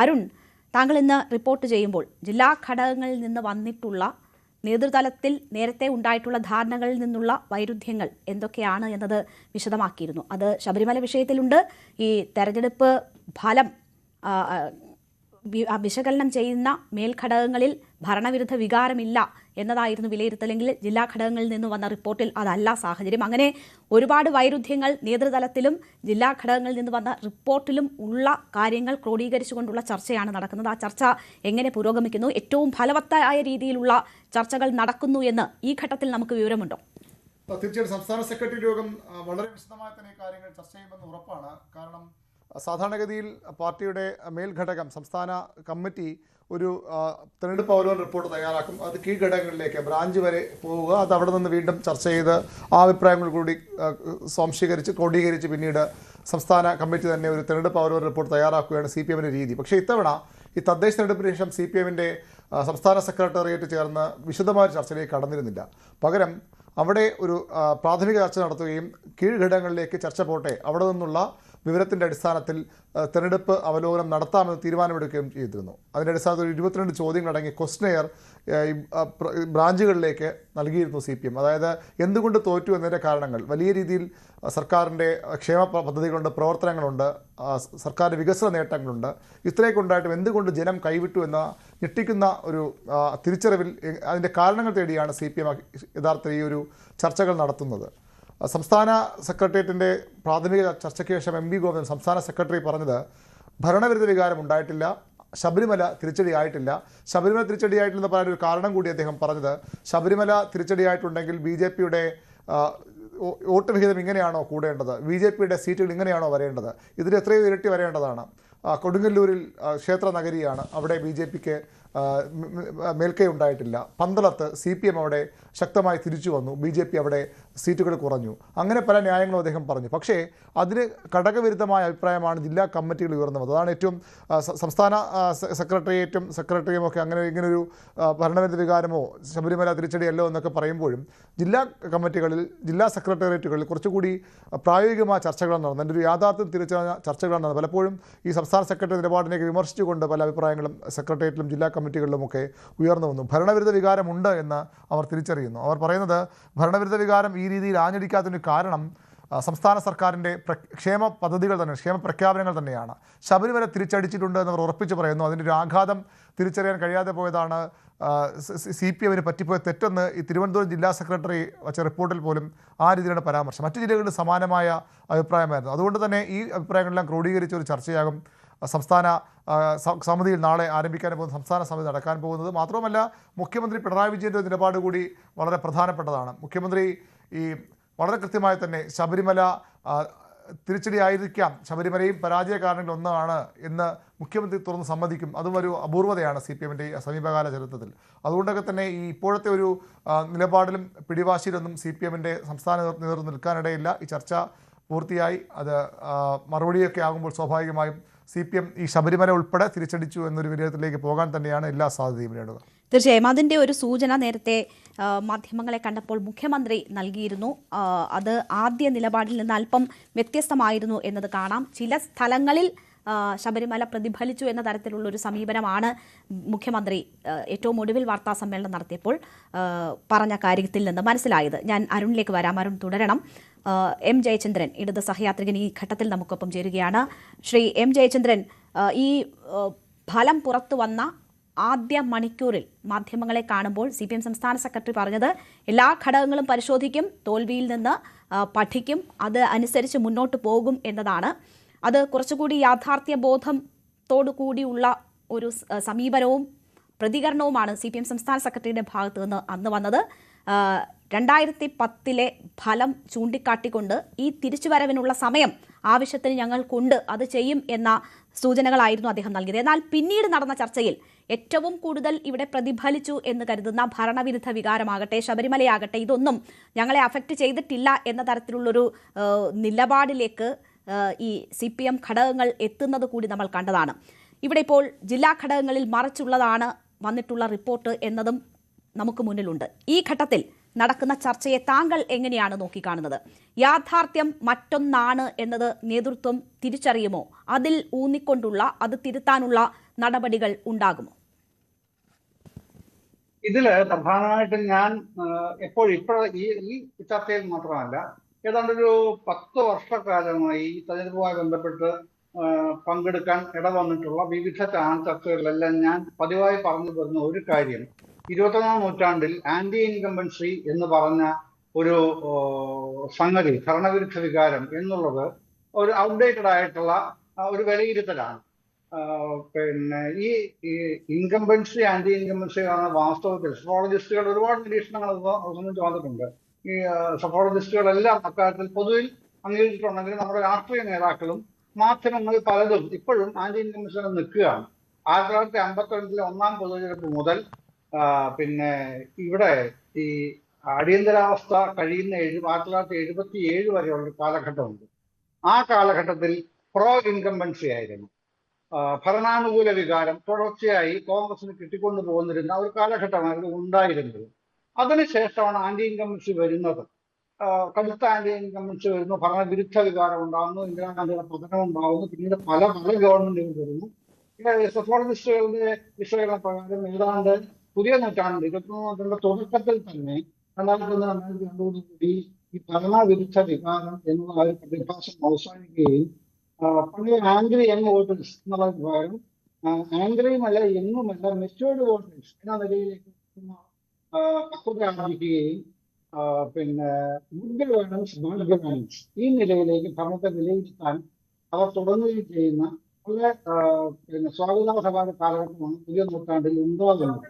അരുൺ, താങ്കൾ ഇന്ന് റിപ്പോർട്ട് ചെയ്യുമ്പോൾ ജില്ലാ ഘടകങ്ങളിൽ നിന്ന് വന്നിട്ടുള്ള നേതൃതലത്തിൽ നേരത്തെ ഉണ്ടായിട്ടുള്ള ധാരണകളിൽ നിന്നുള്ള വൈരുദ്ധ്യങ്ങൾ എന്തൊക്കെയാണ് എന്നത് വിശദമാക്കിയിരുന്നു. അത് ശബരിമല വിഷയത്തിലുണ്ട്. ഈ തെരഞ്ഞെടുപ്പ് ഫലം വിശകലനം ചെയ്യുന്ന മേൽഘടകങ്ങളിൽ ഭരണവിരുദ്ധ വികാരമില്ല എന്നതായിരുന്നു വിലയിരുത്തലെങ്കിൽ ജില്ലാ ഘടകങ്ങളിൽ നിന്ന് വന്ന റിപ്പോർട്ടിൽ അതല്ല സാഹചര്യം. അങ്ങനെ ഒരുപാട് വൈരുദ്ധ്യങ്ങൾ നേതൃതലത്തിലും ജില്ലാ ഘടകങ്ങളിൽ നിന്ന് വന്ന റിപ്പോർട്ടിലും ഉള്ള കാര്യങ്ങൾ ക്രോഡീകരിച്ചുകൊണ്ടുള്ള ചർച്ചയാണ് നടക്കുന്നത്. ആ ചർച്ച എങ്ങനെ പുരോഗമിക്കുന്നു, ഏറ്റവും ഫലവത്തായ രീതിയിലുള്ള ചർച്ചകൾ നടക്കുന്നു എന്ന് ഈ ഘട്ടത്തിൽ നമുക്ക് വിവരമുണ്ടോ? തീർച്ചയായും സംസ്ഥാന സെക്രട്ടറി യോഗം വളരെ വിശദമായി തന്നെ കാര്യങ്ങൾ ചർച്ച ചെയ്യുമെന്ന് ഉറപ്പാണ്. കാരണം സാധാരണഗതിയിൽ പാർട്ടിയുടെ മേൽഘടകം സംസ്ഥാന കമ്മിറ്റി ഒരു തെരഞ്ഞെടുപ്പ് അവലോകന റിപ്പോർട്ട് തയ്യാറാക്കും. അത് കീഴ്ഘടകങ്ങളിലേക്ക് ബ്രാഞ്ച് വരെ പോവുക, അത് അവിടെ നിന്ന് വീണ്ടും ചർച്ച ചെയ്ത് ആ അഭിപ്രായങ്ങൾ കൂടി സ്വാംശീകരിച്ച് ക്രോഡീകരിച്ച് പിന്നീട് സംസ്ഥാന കമ്മിറ്റി തന്നെ ഒരു തെരഞ്ഞെടുപ്പ് അവലോകന റിപ്പോർട്ട് തയ്യാറാക്കുകയാണ് CPM-ന്റെ രീതി. പക്ഷേ ഇത്തവണ ഈ തദ്ദേശ തെരഞ്ഞെടുപ്പിന് ശേഷം CPM-ന്റെ സംസ്ഥാന സെക്രട്ടേറിയറ്റ് ചേർന്ന് വിശദമായ ചർച്ചയിലേക്ക് കടന്നിരുന്നില്ല. പകരം അവിടെ ഒരു പ്രാഥമിക ചർച്ച നടത്തുകയും കീഴ്ഘടകങ്ങളിലേക്ക് ചർച്ച പോട്ടെ, അവിടെ നിന്നുള്ള വിവരത്തിൻ്റെ അടിസ്ഥാനത്തിൽ തെരഞ്ഞെടുപ്പ് അവലോകനം നടത്താമെന്ന് തീരുമാനമെടുക്കുകയും ചെയ്തിരുന്നു. അതിൻ്റെ അടിസ്ഥാനത്തിൽ 22 ചോദ്യങ്ങളടങ്ങിയ ക്വസ്റ്റനെയർ ബ്രാഞ്ചുകളിലേക്ക് നൽകിയിരുന്നു CPM. അതായത് എന്തുകൊണ്ട് തോറ്റു എന്നതിൻ്റെ കാരണങ്ങൾ, വലിയ രീതിയിൽ സർക്കാരിൻ്റെ ക്ഷേമ പദ്ധതികളുണ്ട്, പ്രവർത്തനങ്ങളുണ്ട്, സർക്കാരിൻ്റെ വികസന നേട്ടങ്ങളുണ്ട്, ഇത്രയൊക്കെ ഉണ്ടായിട്ടും എന്തുകൊണ്ട് ജനം കൈവിട്ടു എന്ന ഞെട്ടിക്കുന്ന ഒരു തിരിച്ചറിവിൽ അതിൻ്റെ കാരണങ്ങൾ തേടിയാണ് CPM യഥാർത്ഥത്തിൽ ഈ ഒരു ചർച്ചകൾ നടത്തുന്നത്. സംസ്ഥാന സെക്രട്ടേറിയറ്റിൻ്റെ പ്രാഥമിക ചർച്ചയ്ക്ക് ശേഷം MP ഗോവിന്ദൻ സംസ്ഥാന സെക്രട്ടറി പറഞ്ഞത് ഭരണവിരുദ്ധ വികാരം ഉണ്ടായിട്ടില്ല, ശബരിമല തിരിച്ചടിയായിട്ടില്ല. ശബരിമല തിരിച്ചടിയായിട്ടില്ലെന്ന് പറയാൻ ഒരു കാരണം കൂടി അദ്ദേഹം പറഞ്ഞത്, ശബരിമല തിരിച്ചടിയായിട്ടുണ്ടെങ്കിൽ BJP-യുടെ വോട്ട് വിഹിതം ഇങ്ങനെയാണോ കൂടേണ്ടത്, BJP-യുടെ സീറ്റുകൾ ഇങ്ങനെയാണോ വരേണ്ടത്, ഇതിന് എത്രയോ ഇരട്ടി വരേണ്ടതാണ്. കൊടുങ്ങല്ലൂരിൽ ക്ഷേത്ര നഗരിയാണ്, അവിടെ BJP-ക്ക് മേൽക്കൈ ഉണ്ടായിട്ടില്ല. പന്തളത്ത് CPM അവിടെ ശക്തമായി തിരിച്ചു വന്നു, BJP അവിടെ സീറ്റുകൾ കുറഞ്ഞു. അങ്ങനെ പല ന്യായങ്ങളും അദ്ദേഹം പറഞ്ഞു. പക്ഷേ അതിന് ഘടകവിരുദ്ധമായ അഭിപ്രായമാണ് ജില്ലാ കമ്മിറ്റികൾ ഉയർന്നു വന്നത്. അതാണ് ഏറ്റവും സംസ്ഥാന സെക്രട്ടറിയും ഒക്കെ അങ്ങനെ ഇങ്ങനൊരു ഭരണവിരുദ്ധ വികാരമോ ശബരിമല തിരിച്ചടിയല്ലോ എന്നൊക്കെ പറയുമ്പോഴും ജില്ലാ കമ്മിറ്റികളിൽ ജില്ലാ സെക്രട്ടേറിയറ്റുകളിൽ കുറച്ചുകൂടി പ്രായോഗികമായ ചർച്ചകളാണ് നടന്നത്. അതിൻ്റെ ഒരു യാഥാർത്ഥ്യം തിരിച്ചറിഞ്ഞ ചർച്ചകളാണ് നടന്നത്. പലപ്പോഴും ഈ സംസ്ഥാന സെക്രട്ടറി നിലപാടിനേക്ക് വിമർശിച്ചുകൊണ്ട് പല അഭിപ്രായങ്ങളും സെക്രട്ടേറിയറ്റിലും ജില്ലാ കമ്മിറ്റികളിലുമൊക്കെ ഉയർന്നു വന്നു. ഭരണവിരുദ്ധ വികാരമുണ്ട് എന്ന് അവർ തിരിച്ചറിയുന്നു. അവർ പറയുന്നത് ഭരണവിരുദ്ധ വികാരം ഈ രീതിയിൽ ആഞ്ഞടിക്കാത്തതിന് കാരണം സംസ്ഥാന സർക്കാരിൻ്റെ ക്ഷേമ പദ്ധതികൾ തന്നെ, ക്ഷേമ പ്രഖ്യാപനങ്ങൾ തന്നെയാണ്. ശബരിമല തിരിച്ചടിച്ചിട്ടുണ്ട് എന്നവർ ഉറപ്പിച്ച് പറയുന്നു. അതിൻ്റെ ഒരു ആഘാതം തിരിച്ചറിയാൻ കഴിയാതെ പോയതാണ് CPM-ന് പറ്റിപ്പോയ തെറ്റെന്ന് ഈ തിരുവനന്തപുരം ജില്ലാ സെക്രട്ടറി വച്ച റിപ്പോർട്ടിൽ പോലും ആ രീതിയിലാണ് പരാമർശം. മറ്റു ജില്ലകളിൽ സമാനമായ അഭിപ്രായമായിരുന്നു. അതുകൊണ്ട് തന്നെ ഈ അഭിപ്രായങ്ങളെല്ലാം ക്രോഡീകരിച്ച ഒരു ചർച്ചയാകും സംസ്ഥാന സമിതിയിൽ നാളെ ആരംഭിക്കാൻ പോകുന്ന സംസ്ഥാന സമിതി നടക്കാൻ പോകുന്നത്. മാത്രമല്ല മുഖ്യമന്ത്രി പിണറായി വിജയൻ്റെ നിലപാട് കൂടി വളരെ പ്രധാനപ്പെട്ടതാണ്. മുഖ്യമന്ത്രി ഈ വളരെ കൃത്യമായി തന്നെ ശബരിമല തിരിച്ചടിയായിരിക്കാം, ശബരിമലയും പരാജയ കാരണങ്ങളിൽ ഒന്നാണ് എന്ന് മുഖ്യമന്ത്രി തുറന്ന് സമ്മതിക്കും. അതും ഒരു അപൂർവതയാണ് CPM-ന്റെ സമീപകാല ചരിത്രത്തിൽ. അതുകൊണ്ടൊക്കെ തന്നെ ഈ ഇപ്പോഴത്തെ ഒരു നിലപാടിലും പിടിവാശിയിലൊന്നും CPM-ന്റെ സംസ്ഥാന നേതൃത്വം നിൽക്കാനിടയില്ല. ഈ ചർച്ച പൂർത്തിയായി അത് മറുപടിയൊക്കെ ആകുമ്പോൾ സ്വാഭാവികമായും CPM ഈ ശബരിമല ഉൾപ്പെടെ തിരിച്ചടിച്ചു എന്നൊരു വിലയിരുത്തലിലേക്ക് പോകാൻ തന്നെയാണ് എല്ലാ സാധ്യതയും നേടുക. തീർച്ചയായും അതിൻ്റെ ഒരു സൂചന നേരത്തെ മാധ്യമങ്ങളെ കണ്ടപ്പോൾ മുഖ്യമന്ത്രി നൽകിയിരുന്നു. അത് ആദ്യ നിലപാടിൽ നിന്ന് അല്പം വ്യത്യസ്തമായിരുന്നു എന്നത് കാണാം. ചില സ്ഥലങ്ങളിൽ ശബരിമല പ്രതിഫലിച്ചു എന്ന തരത്തിലുള്ളൊരു സമീപനമാണ് മുഖ്യമന്ത്രി ഏറ്റവും ഒടുവിൽ വാർത്താ സമ്മേളനം നടത്തിയപ്പോൾ പറഞ്ഞ കാര്യത്തിൽ നിന്ന് മനസ്സിലായത്. ഞാൻ അരുണിലേക്ക് വരാം. അരുൺ തുടരണം. M. ജയചന്ദ്രൻ, ഇടത് സഹയാത്രികൻ, ഈ ഘട്ടത്തിൽ നമുക്കൊപ്പം ചേരുകയാണ്. ശ്രീ M. ജയചന്ദ്രൻ, ഈ ഫലം പുറത്തു വന്ന ആദ്യ മണിക്കൂറിൽ മാധ്യമങ്ങളെ കാണുമ്പോൾ CPM സംസ്ഥാന സെക്രട്ടറി പറഞ്ഞത് എല്ലാ ഘടകങ്ങളും പരിശോധിക്കും, തോൽവിയിൽ നിന്ന് പഠിക്കും, അത് അനുസരിച്ച് മുന്നോട്ട് പോകും എന്നതാണ്. അത് കുറച്ചുകൂടി യാഥാർത്ഥ്യ ബോധത്തോടു കൂടിയുള്ള ഒരു സമീപനവും പ്രതികരണവുമാണ് CPM സംസ്ഥാന സെക്രട്ടറിയുടെ ഭാഗത്തു നിന്ന് അന്ന് വന്നത്. 2010 ഫലം ചൂണ്ടിക്കാട്ടിക്കൊണ്ട് ഈ തിരിച്ചുവരവിനുള്ള സമയം ആവശ്യത്തിന് ഞങ്ങൾക്കുണ്ട്, അത് ചെയ്യും എന്ന സൂചനകളായിരുന്നു അദ്ദേഹം നൽകിയത്. എന്നാൽ പിന്നീട് നടന്ന ചർച്ചയിൽ ഏറ്റവും കൂടുതൽ ഇവിടെ പ്രതിഫലിച്ചു എന്ന് കരുതുന്ന ഭരണവിരുദ്ധ വികാരമാകട്ടെ, ശബരിമലയാകട്ടെ, ഇതൊന്നും ഞങ്ങളെ അഫക്റ്റ് ചെയ്തിട്ടില്ല എന്ന തരത്തിലുള്ളൊരു നിലപാടിലേക്ക് ഈ CPM ഘടകങ്ങൾ എത്തുന്നത് കൂടി നമ്മൾ കണ്ടതാണ്. ഇവിടെ ഇപ്പോൾ ജില്ലാ ഘടകങ്ങളിൽ മറിച്ചുള്ളതാണ് വന്നിട്ടുള്ള റിപ്പോർട്ട് എന്നതും നമുക്ക് മുന്നിലുണ്ട്. ഈ ഘട്ടത്തിൽ നടക്കുന്ന ചർച്ചയെ താങ്കൾ എങ്ങനെയാണ് നോക്കിക്കാണുന്നത്? യാഥാർത്ഥ്യം മറ്റൊന്നാണ് എന്നത് നേതൃത്വം തിരിച്ചറിയുമോ? അതിൽ ഊന്നിക്കൊണ്ടുള്ള അത് തിരുത്താനുള്ള നടപടികൾ ഉണ്ടാകുമോ? ഇതില് പ്രധാനമായിട്ടും ഞാൻ ഇപ്പോൾ ഈ ചർച്ചയിൽ മാത്രമല്ല, ഏതാണ്ടൊരു 10 വർഷക്കാലമായി തെരഞ്ഞെടുപ്പുമായി ബന്ധപ്പെട്ട് പങ്കെടുക്കാൻ ഇടവന്നിട്ടുള്ള വിവിധ ചാനൽ ചർച്ചകളിലെല്ലാം ഞാൻ പതിവായി പറഞ്ഞു വരുന്ന ഒരു കാര്യം, 21ാം നൂറ്റാണ്ടിൽ ആന്റി ഇൻകംബൻസി എന്ന് പറഞ്ഞ ഒരു സംഗതി, ഭരണവിരുദ്ധ വികാരം എന്നുള്ളത് ഒരു ഔട്ട്ഡേറ്റഡ് ആയിട്ടുള്ള ഒരു വിലയിരുത്തലാണ്. പിന്നെ ഈ ഇൻകംബൻസി ആന്റി ഇൻകംബൻസി ആണ് വാസ്തവത്തിൽ സഫോളജിസ്റ്റുകൾ ഒരുപാട് നിരീക്ഷണങ്ങൾ സംബന്ധിച്ച് വന്നിട്ടുണ്ട്. ഈ സഫോളജിസ്റ്റുകളെല്ലാം അക്കാര്യത്തിൽ പൊതുവിൽ അംഗീകരിച്ചിട്ടുണ്ടെങ്കിലും നമ്മുടെ രാഷ്ട്രീയ നേതാക്കളും മാധ്യമങ്ങൾ പലതും ഇപ്പോഴും ആന്റി ഇൻകംബൻസിയിൽ നിൽക്കുകയാണ്. 1955 ഒന്നാം പൊതുതെരഞ്ഞെടുപ്പ് മുതൽ പിന്നെ ഇവിടെ ഈ അടിയന്തരാവസ്ഥ കഴിയുന്ന 1977 വരെയുള്ള ഒരു കാലഘട്ടമുണ്ട്. ആ കാലഘട്ടത്തിൽ പ്രോ ഇൻകംബൻസി ആയിരുന്നു. ഭരണാനുകൂല വികാരം തുടർച്ചയായി കോൺഗ്രസിന് കിട്ടിക്കൊണ്ടു പോകുന്നിരുന്ന ഒരു കാലഘട്ടമായിരുന്നു ഉണ്ടായിരുന്നത്. അതിനുശേഷമാണ് ആന്റി ഇൻകംബൻസി വരുന്നത്. കടുത്ത ആന്റി ഇൻകംബൻസി വരുന്നു, ഭരണവിരുദ്ധ വികാരം ഉണ്ടാകുന്നു, ഇന്ദിരാഗാന്ധിയുടെ പതനം ഉണ്ടാകുന്നു, പിന്നീട് പല ഗവൺമെന്റുകൾ വരുന്നു. സഫോളജിസ്റ്റുകളുടെ വിശകലന പ്രകാരം ഏതാണ്ട് പുതിയ നൂറ്റാണ്ട് 21ാം നൂറ്റാണ്ടിന്റെ തുടക്കത്തിൽ തന്നെ 2001-2002 കൂടി ഈ ഭരണവിരുദ്ധ വികാരം എന്നുള്ള ഒരു പ്രതിഭാസം അവസാനിക്കുകയും പഴയ ആംഗ്രി യങ് വോട്ടേഴ്സ് എന്നുള്ള വിഭാഗം ആംഗ്രിയുമല്ല യങ്ങുമല്ല മെച്യൂർഡ് വോട്ടേഴ്സ് എന്ന നിലയിലേക്ക് പക്വത ആർജിക്കുകയും പിന്നെ ഗുഡ് ഗവേണൻസ് ബാഡ് ഗവേണൻസ് ഈ നിലയിലേക്ക് ഭരണത്തെ വിലയിരുത്താൻ അവർ തുടങ്ങുകയും ചെയ്യുന്ന വളരെ പിന്നെ സ്വാഗതാർഹമായ കാലഘട്ടമാണ് പുതിയ നൂറ്റാണ്ടിൽ ഉണ്ടാകുന്നത്.